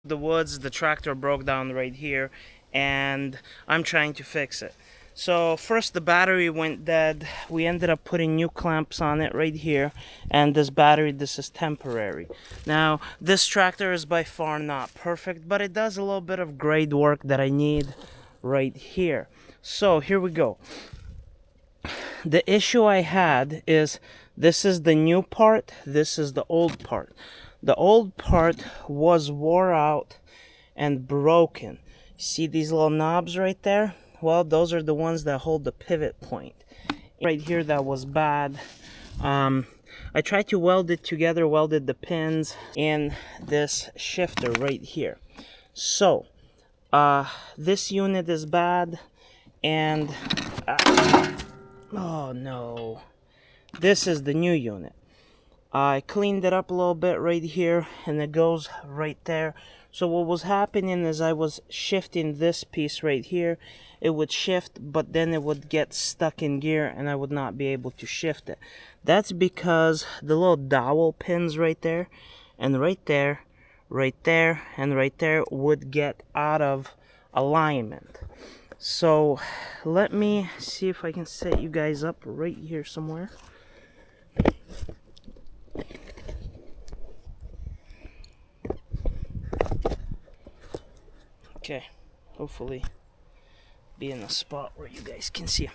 the woods, the tractor broke down right here, and I'm trying to fix it. So first the battery went dead. We ended up putting new clamps on it right here, and this battery, this is temporary. Now this tractor is by far not perfect, but it does a little bit of grade work that I need right here. So here we go. The issue I had is this is the new part, this is the old part. The old part was wore out and broken. See these little knobs right there? Well, those are the ones that hold the pivot point. Right here, that was bad. I tried to weld it together, welded the pins in this shifter right here. So, this unit is bad, and oh no, this is the new unit. I cleaned it up a little bit right here, and it goes right there. So what was happening is I was shifting this piece right here. It would shift, but then it would get stuck in gear, and I would not be able to shift it. That's because the little dowel pins right there, and right there, right there, and right there would get out of alignment. So let me see if I can set you guys up right here somewhere. Okay, hopefully be in a spot where you guys can see.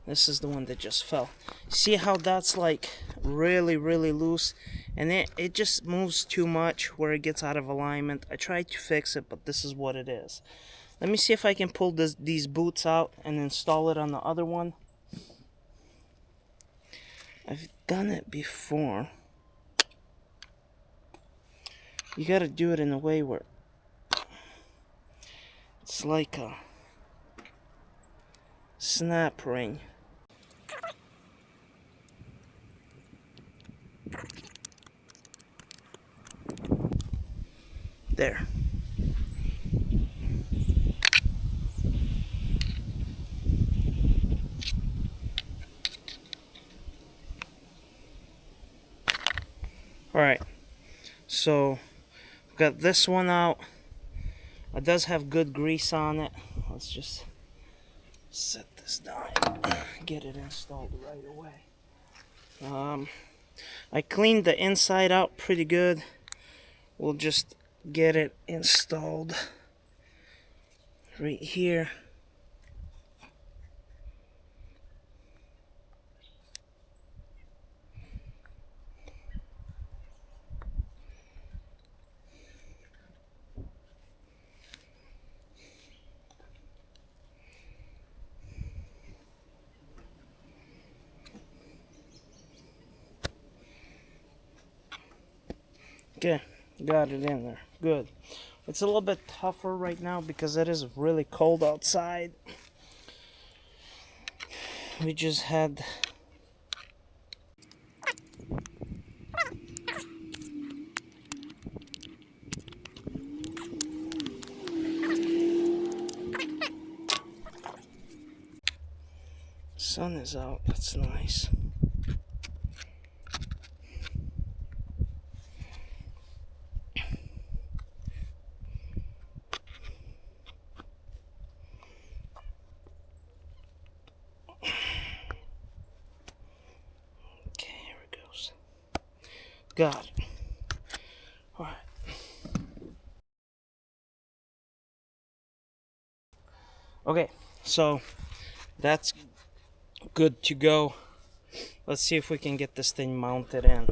This is the one that just fell. See how that's like really loose, and it just moves too much where it gets out of alignment. I tried to fix it, but this is what it is. Let me see if I can pull these boots out and install it on the other one. I've done it before. You gotta do it in a way where it's like a snap ring. There. Alright, so we've got this one out. It does have good grease on it. Let's just set this down, get it installed right away. I cleaned the inside out pretty good. We'll just get it installed right here. Okay, got it in there. Good. It's a little bit tougher right now because it is really cold outside. We just had sun is out. That's nice. Got it. All right. Okay, so that's good to go. Let's see if we can get this thing mounted in.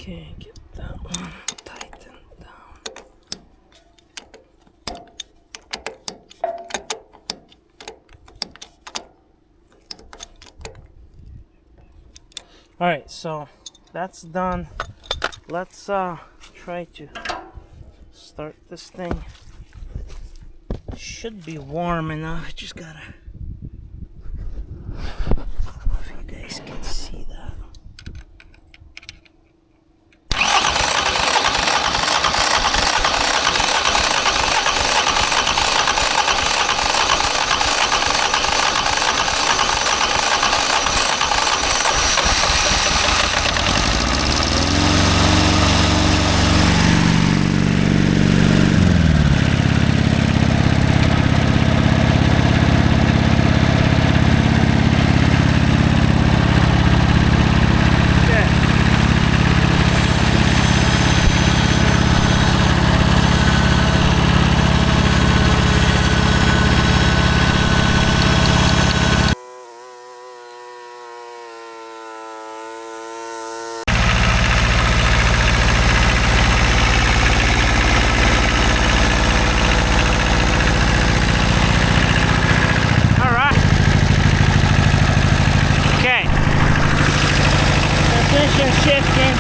Okay, get that one tightened down. Alright, so that's done. Let's try to start this thing. Should be warm enough. Just gotta. I don't know if you guys can see that. Shifting.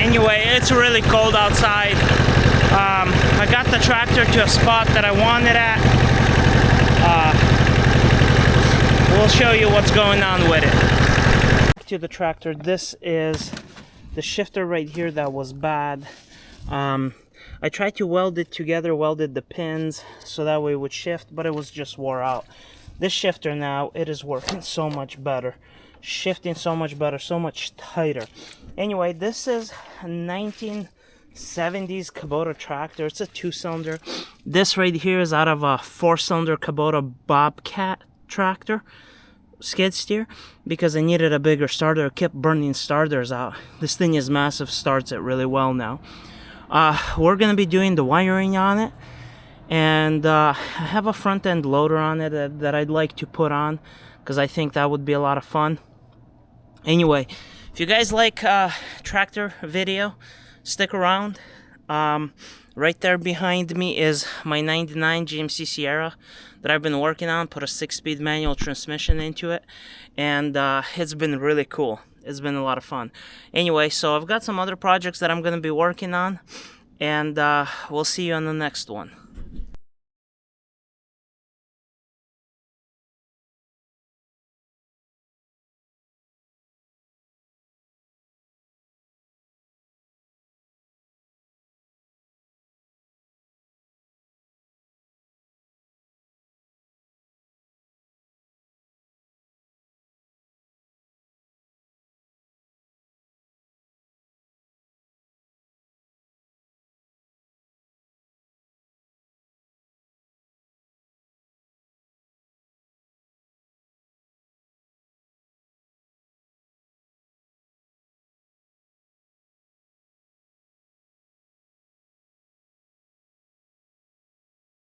Anyway, it's really cold outside. I got the tractor to a spot that I wanted at. We'll show you what's going on with it. To the tractor, this is the shifter right here that was bad. I tried to weld it together, welded the pins so that way it would shift, but it was just wore out. This shifter now, it is working so much better. Shifting so much better, so much tighter. Anyway, this is a 1970s Kabota tractor. It's a 2-cylinder. This right here is out of a 4-cylinder Kabota Bobcat tractor, skid steer, because I needed a bigger starter. I kept burning starters out. This thing is massive, starts it really well now. We're gonna be doing the wiring on it, and I have a front end loader on it that I'd like to put on, because I think that would be a lot of fun. Anyway, if you guys like tractor video, stick around. Right there behind me is my 99 GMC Sierra that I've been working on. Put a 6-speed manual transmission into it, and it's been really cool. It's been a lot of fun. Anyway, so I've got some other projects that I'm going to be working on, and we'll see you on the next one.